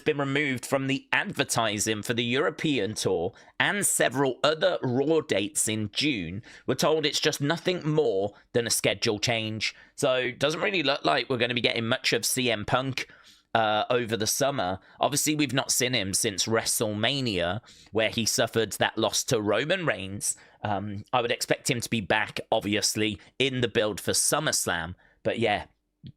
been removed from the advertising for the European tour and several other Raw dates in June. We're told it's just nothing more than a schedule change. So it doesn't really look like we're going to be getting much of CM Punk over the summer. Obviously, we've not seen him since WrestleMania, where he suffered that loss to Roman Reigns. I would expect him to be back, obviously, in the build for SummerSlam. But yeah,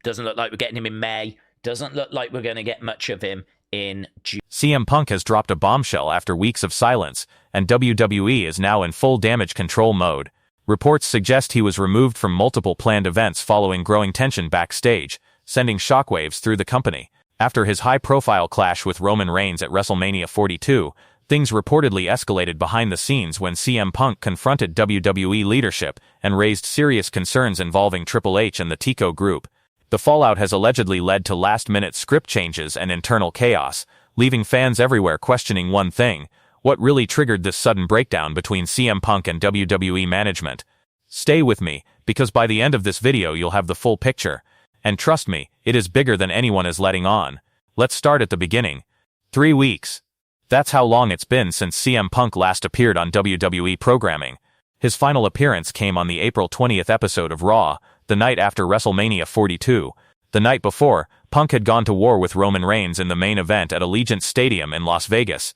doesn't look like we're getting him in May. Doesn't look like we're going to get much of him in June. CM Punk has dropped a bombshell after weeks of silence, and WWE is now in full damage control mode. Reports suggest he was removed from multiple planned events following growing tension backstage, sending shockwaves through the company. After his high-profile clash with Roman Reigns at WrestleMania 42, things reportedly escalated behind the scenes when CM Punk confronted WWE leadership and raised serious concerns involving Triple H and the Tico group. The fallout has allegedly led to last-minute script changes and internal chaos, leaving fans everywhere questioning one thing: what really triggered this sudden breakdown between CM Punk and WWE management? Stay with me, because by the end of this video you'll have the full picture. And trust me, it is bigger than anyone is letting on. Let's start at the beginning. 3 weeks. That's how long it's been since CM Punk last appeared on WWE programming. His final appearance came on the April 20th episode of Raw, the night after WrestleMania 42. The night before, Punk had gone to war with Roman Reigns in the main event at Allegiant Stadium in Las Vegas.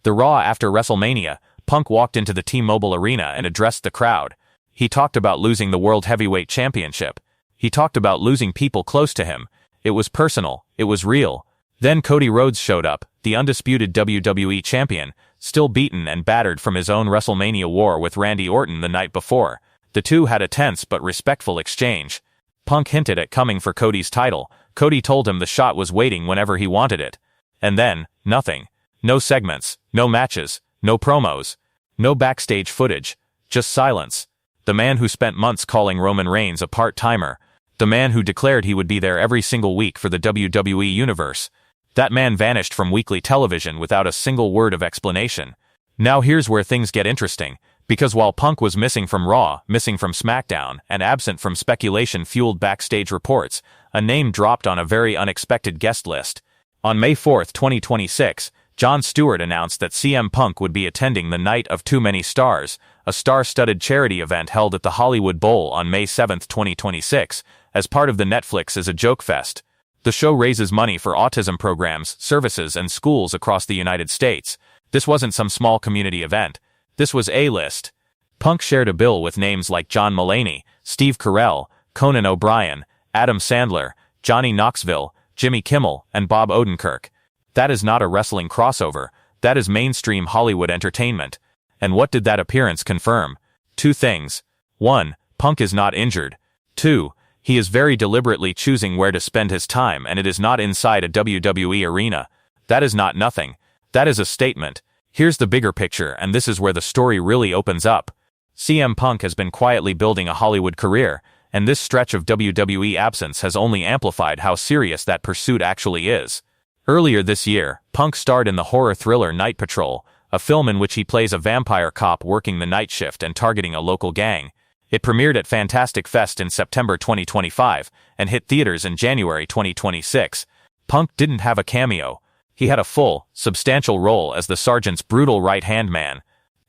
The Raw after WrestleMania, Punk walked into the T-Mobile Arena and addressed the crowd. He talked about losing the World Heavyweight Championship. He talked about losing people close to him. It was personal. It was real. Then Cody Rhodes showed up, the undisputed WWE champion, still beaten and battered from his own WrestleMania war with Randy Orton the night before. The two had a tense but respectful exchange. Punk hinted at coming for Cody's title. Cody told him the shot was waiting whenever he wanted it. And then, nothing. No segments, no matches, no promos, no backstage footage, just silence. The man who spent months calling Roman Reigns a part-timer. The man who declared he would be there every single week for the WWE Universe. That man vanished from weekly television without a single word of explanation. Now here's where things get interesting, because while Punk was missing from Raw, missing from SmackDown, and absent from speculation-fueled backstage reports, a name dropped on a very unexpected guest list. On May 4, 2026, Jon Stewart announced that CM Punk would be attending the Night of Too Many Stars, a star-studded charity event held at the Hollywood Bowl on May 7, 2026, as part of the Netflix Is a Joke Fest. The show raises money for autism programs, services, and schools across the United States. This wasn't some small community event. This was A-list. Punk shared a bill with names like John Mulaney, Steve Carell, Conan O'Brien, Adam Sandler, Johnny Knoxville, Jimmy Kimmel, and Bob Odenkirk. That is not a wrestling crossover. That is mainstream Hollywood entertainment. And what did that appearance confirm? 2 things. 1. Punk is not injured. 2. He is very deliberately choosing where to spend his time, and it is not inside a WWE arena. That is not nothing. That is a statement. Here's the bigger picture, and this is where the story really opens up. CM Punk has been quietly building a Hollywood career, and this stretch of WWE absence has only amplified how serious that pursuit actually is. Earlier this year, Punk starred in the horror thriller Night Patrol, a film in which he plays a vampire cop working the night shift and targeting a local gang. It premiered at Fantastic Fest in September 2025 and hit theaters in January 2026. Punk didn't have a cameo. He had a full, substantial role as the sergeant's brutal right-hand man.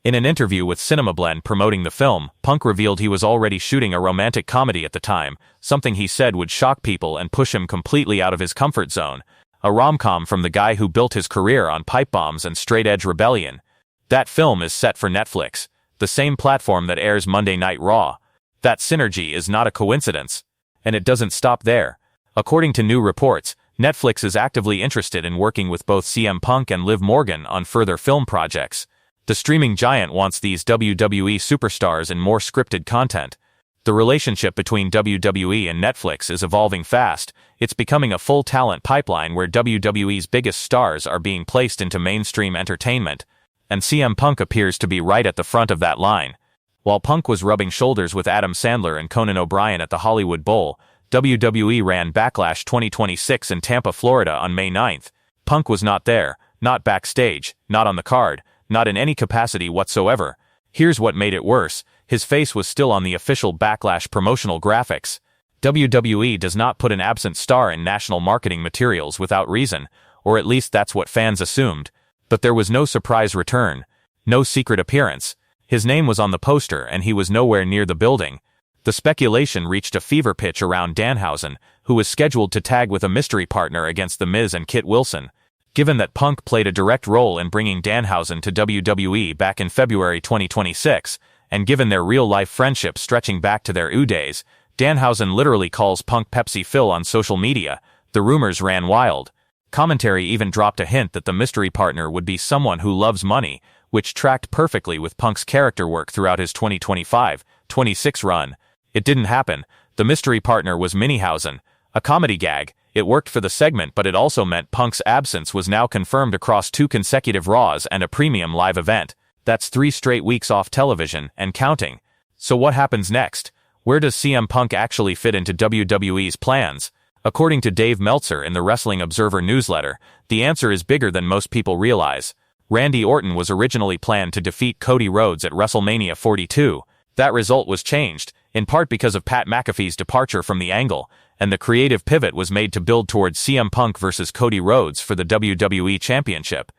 In an interview with CinemaBlend promoting the film, Punk revealed he was already shooting a romantic comedy at the time, something he said would shock people and push him completely out of his comfort zone. A rom-com from the guy who built his career on pipe bombs and straight-edge rebellion. That film is set for Netflix, the same platform that airs Monday Night Raw. That synergy is not a coincidence. And it doesn't stop there. According to new reports, Netflix is actively interested in working with both CM Punk and Liv Morgan on further film projects. The streaming giant wants these WWE superstars in more scripted content. The relationship between WWE and Netflix is evolving fast. It's becoming a full talent pipeline where WWE's biggest stars are being placed into mainstream entertainment. And CM Punk appears to be right at the front of that line. While Punk was rubbing shoulders with Adam Sandler and Conan O'Brien at the Hollywood Bowl, WWE ran Backlash 2026 in Tampa, Florida on May 9th. Punk was not there, not backstage, not on the card, not in any capacity whatsoever. Here's what made it worse: his face was still on the official Backlash promotional graphics. WWE does not put an absent star in national marketing materials without reason, or at least that's what fans assumed. But there was no surprise return, no secret appearance. His name was on the poster and he was nowhere near the building. The speculation reached a fever pitch around Danhausen, who was scheduled to tag with a mystery partner against The Miz and Kit Wilson. Given that Punk played a direct role in bringing Danhausen to WWE back in February 2026, and given their real-life friendship stretching back to their days, Danhausen literally calls Punk Pepsi Phil on social media. The rumors ran wild. Commentary even dropped a hint that the mystery partner would be someone who loves money, which tracked perfectly with Punk's character work throughout his 2025-26 run. It didn't happen. The mystery partner was Minihausen, a comedy gag. It worked for the segment, but it also meant Punk's absence was now confirmed across 2 consecutive Raws and a premium live event. That's 3 straight weeks off television, and counting. So what happens next? Where does CM Punk actually fit into WWE's plans? According to Dave Meltzer in the Wrestling Observer newsletter, the answer is bigger than most people realize. Randy Orton was originally planned to defeat Cody Rhodes at WrestleMania 42. That result was changed, in part because of Pat McAfee's departure from the angle, and the creative pivot was made to build towards CM Punk versus Cody Rhodes for the WWE Championship.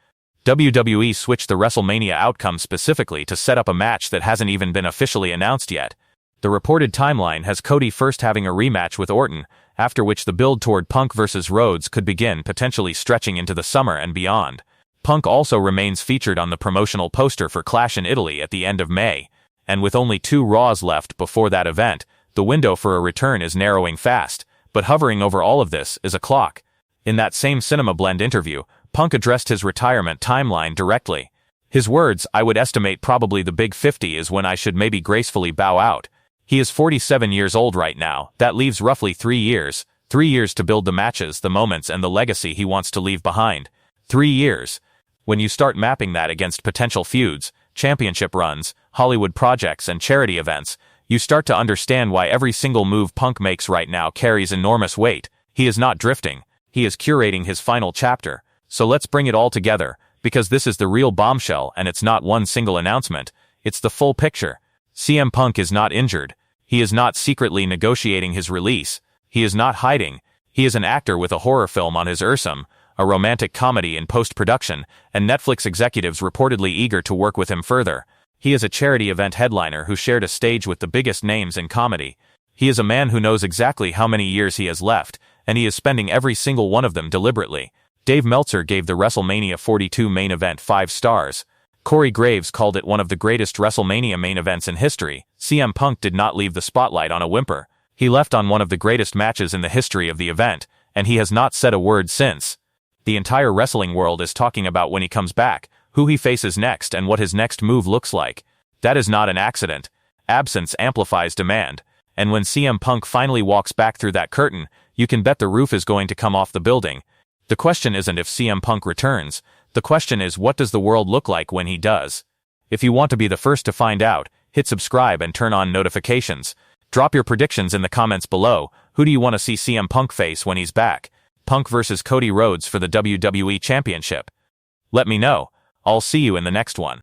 WWE switched the WrestleMania outcome specifically to set up a match that hasn't even been officially announced yet. The reported timeline has Cody first having a rematch with Orton, after which the build toward Punk versus Rhodes could begin, potentially stretching into the summer and beyond. Punk also remains featured on the promotional poster for Clash in Italy at the end of May, and with only 2 Raws left before that event, the window for a return is narrowing fast, but hovering over all of this is a clock. In that same Cinema Blend interview, Punk addressed his retirement timeline directly. His words, "I would estimate probably the big 50 is when I should maybe gracefully bow out." He is 47 years old right now. That leaves roughly 3 years. 3 years to build the matches, the moments, and the legacy he wants to leave behind. 3 years. When you start mapping that against potential feuds, championship runs, Hollywood projects, and charity events, you start to understand why every single move Punk makes right now carries enormous weight. He is not drifting. He is curating his final chapter. So let's bring it all together, because this is the real bombshell, and it's not one single announcement. It's the full picture. CM Punk is not injured. He is not secretly negotiating his release. He is not hiding. He is an actor with a horror film on his Ursum, a romantic comedy in post-production, and Netflix executives reportedly eager to work with him further. He is a charity event headliner who shared a stage with the biggest names in comedy. He is a man who knows exactly how many years he has left, and he is spending every single one of them deliberately. Dave Meltzer gave the WrestleMania 42 main event 5 stars. Corey Graves called it one of the greatest WrestleMania main events in history. CM Punk did not leave the spotlight on a whimper. He left on one of the greatest matches in the history of the event, and he has not said a word since. The entire wrestling world is talking about when he comes back, who he faces next, and what his next move looks like. That is not an accident. Absence amplifies demand, and when CM Punk finally walks back through that curtain, you can bet the roof is going to come off the building. The question isn't if CM Punk returns. The question is, what does the world look like when he does? If you want to be the first to find out, hit subscribe and turn on notifications. Drop your predictions in the comments below. Who do you want to see CM Punk face when he's back? Punk versus Cody Rhodes for the WWE Championship. Let me know. I'll see you in the next one.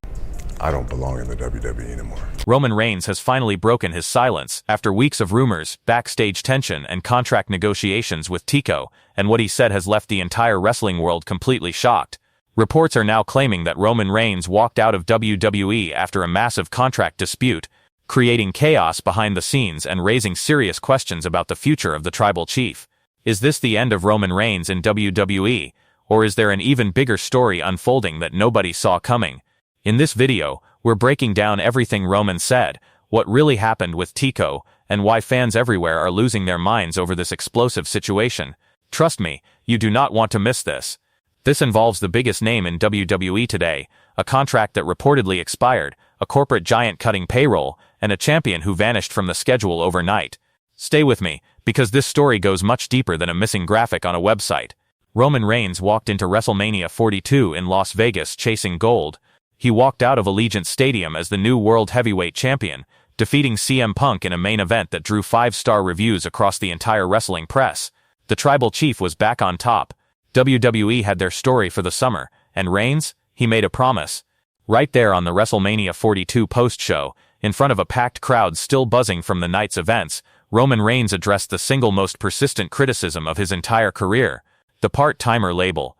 I don't belong in the WWE anymore. Roman Reigns has finally broken his silence after weeks of rumors, backstage tension, and contract negotiations with Tico, and what he said has left the entire wrestling world completely shocked. Reports are now claiming that Roman Reigns walked out of WWE after a massive contract dispute, creating chaos behind the scenes and raising serious questions about the future of the tribal chief. Is this the end of Roman Reigns in WWE, or is there an even bigger story unfolding that nobody saw coming? In this video, we're breaking down everything Roman said, what really happened with Tico, and why fans everywhere are losing their minds over this explosive situation. Trust me, you do not want to miss this. This involves the biggest name in WWE today, a contract that reportedly expired, a corporate giant cutting payroll, and a champion who vanished from the schedule overnight. Stay with me, because this story goes much deeper than a missing graphic on a website. Roman Reigns walked into WrestleMania 42 in Las Vegas chasing gold. He walked out of Allegiant Stadium as the new World Heavyweight Champion, defeating CM Punk in a main event that drew 5-star reviews across the entire wrestling press. The tribal chief was back on top. WWE had their story for the summer, and Reigns, he made a promise. Right there on the WrestleMania 42 post-show, in front of a packed crowd still buzzing from the night's events, Roman Reigns addressed the single most persistent criticism of his entire career, the part-timer label.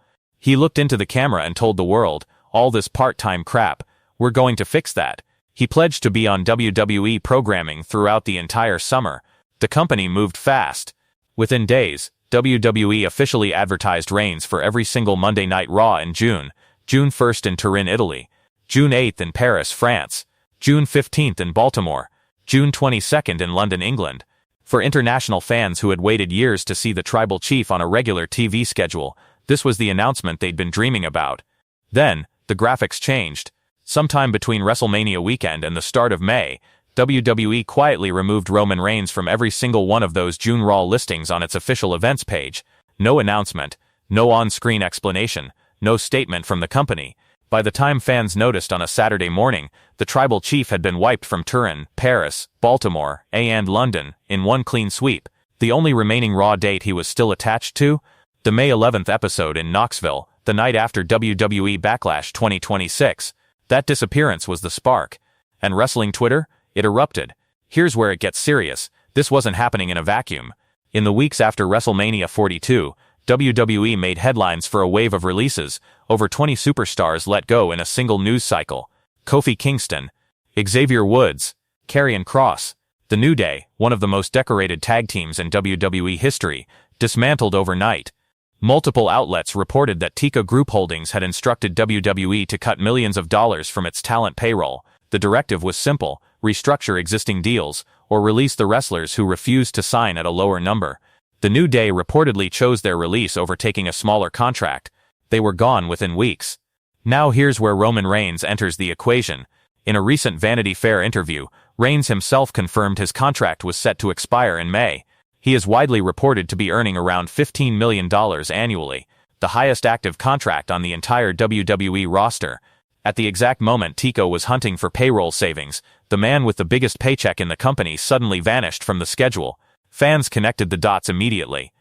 He looked into the camera and told the world, "All this part-time crap, we're going to fix that." He pledged to be on WWE programming throughout the entire summer. The company moved fast. Within days, WWE officially advertised Reigns for every single Monday Night Raw in June. June 1st in Turin, Italy. June 8th in Paris, France. June 15th in Baltimore. June 22nd in London, England. For international fans who had waited years to see the Tribal Chief on a regular TV schedule, this was the announcement they'd been dreaming about. Then, the graphics changed. Sometime between WrestleMania weekend and the start of May, WWE quietly removed Roman Reigns from every single one of those June Raw listings on its official events page. No announcement, no on-screen explanation, no statement from the company. By the time fans noticed on a Saturday morning, the Tribal Chief had been wiped from Turin, Paris, Baltimore, and London in one clean sweep. The only remaining Raw date he was still attached to? The May 11th episode in Knoxville, the night after WWE Backlash 2026. That disappearance was the spark. And wrestling Twitter? It erupted. Here's where it gets serious. This wasn't happening in a vacuum. In the weeks after WrestleMania 42, WWE made headlines for a wave of releases. Over 20 superstars let go in a single news cycle. Kofi Kingston, Xavier Woods, Karrion Kross. The New Day, one of the most decorated tag teams in WWE history, dismantled overnight. Multiple outlets reported that Tika Group Holdings had instructed WWE to cut millions of dollars from its talent payroll. The directive was simple: restructure existing deals, or release the wrestlers who refused to sign at a lower number. The New Day reportedly chose their release over taking a smaller contract. They were gone within weeks. Now here's where Roman Reigns enters the equation. In a recent Vanity Fair interview, Reigns himself confirmed his contract was set to expire in May. He is widely reported to be earning around $15 million annually, the highest active contract on the entire WWE roster. At the exact moment Tico was hunting for payroll savings, the man with the biggest paycheck in the company suddenly vanished from the schedule. Fans connected the dots immediately.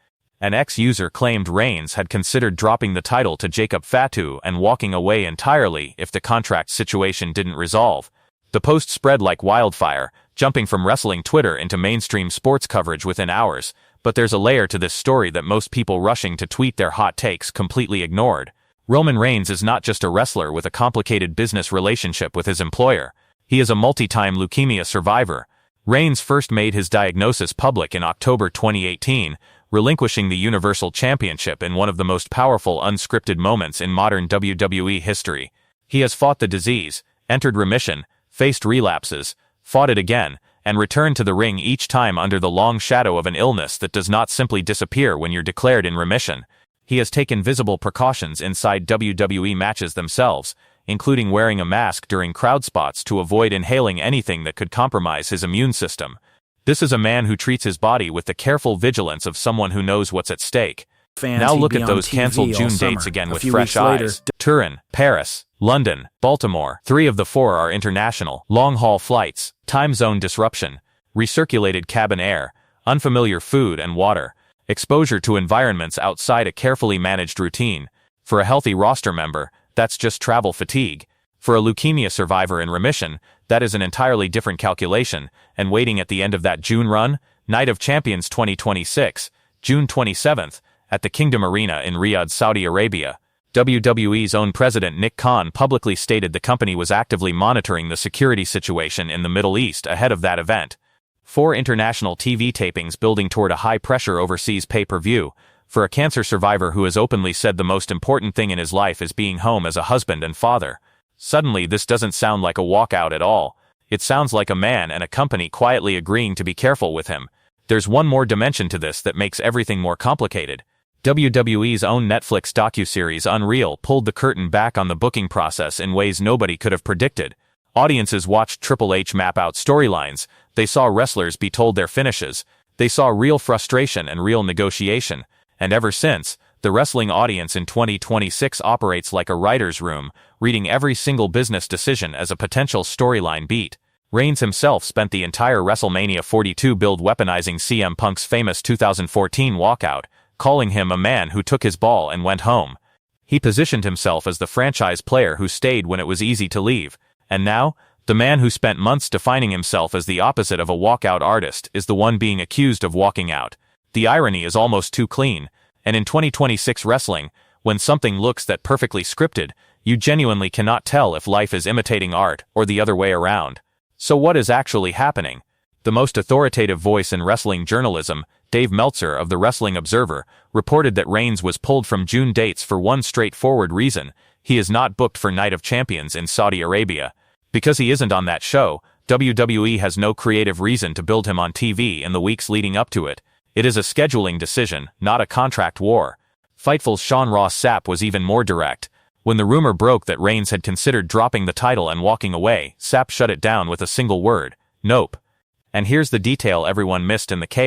An ex-user claimed Reigns had considered dropping the title to Jacob Fatu and walking away entirely if the contract situation didn't resolve. The post spread like wildfire, jumping from wrestling Twitter into mainstream sports coverage within hours, but there's a layer to this story that most people rushing to tweet their hot takes completely ignored. Roman Reigns is not just a wrestler with a complicated business relationship with his employer. He is a multi-time leukemia survivor. Reigns first made his diagnosis public in October 2018, relinquishing the Universal Championship in one of the most powerful unscripted moments in modern WWE history. He has fought the disease, entered remission, faced relapses, fought it again, and returned to the ring each time under the long shadow of an illness that does not simply disappear when you're declared in remission. He has taken visible precautions inside WWE matches themselves, including wearing a mask during crowd spots to avoid inhaling anything that could compromise his immune system. This is a man who treats his body with the careful vigilance of someone who knows what's at stake. Now look at those canceled June dates again with fresh eyes. Turin, Paris, London, Baltimore. 3 of the 4 are international, long-haul flights, time zone disruption, recirculated cabin air, unfamiliar food and water, exposure to environments outside a carefully managed routine. For a healthy roster member, that's just travel fatigue. For a leukemia survivor in remission, that is an entirely different calculation, and waiting at the end of that June run, Night of Champions 2026, June 27th, at the Kingdom Arena in Riyadh, Saudi Arabia. WWE's own president Nick Khan publicly stated the company was actively monitoring the security situation in the Middle East ahead of that event. 4 international TV tapings building toward a high-pressure overseas pay-per-view. For a cancer survivor who has openly said the most important thing in his life is being home as a husband and father. Suddenly this doesn't sound like a walkout at all. It sounds like a man and a company quietly agreeing to be careful with him. There's one more dimension to this that makes everything more complicated. WWE's own Netflix docuseries Unreal pulled the curtain back on the booking process in ways nobody could have predicted. Audiences watched Triple H map out storylines. They saw wrestlers be told their finishes. They saw real frustration and real negotiation. And ever since, the wrestling audience in 2026 operates like a writer's room, reading every single business decision as a potential storyline beat. Reigns himself spent the entire WrestleMania 42 build weaponizing CM Punk's famous 2014 walkout, calling him a man who took his ball and went home. He positioned himself as the franchise player who stayed when it was easy to leave. And now, the man who spent months defining himself as the opposite of a walkout artist is the one being accused of walking out. The irony is almost too clean. And in 2026 wrestling, When something looks that perfectly scripted, you genuinely cannot tell if life is imitating art or the other way around. So what is actually happening? The most authoritative voice in wrestling journalism, Dave Meltzer of the Wrestling Observer, reported that Reigns was pulled from June dates for one straightforward reason: he is not booked for Night of Champions in Saudi Arabia. Because he isn't on that show, WWE has no creative reason to build him on TV in the weeks leading up to it. It is a scheduling decision, not a contract war. Fightful's Sean Ross Sapp was even more direct. When the rumor broke that Reigns had considered dropping the title and walking away, Sapp shut it down with a single word: nope. And here's the detail everyone missed in the chaos.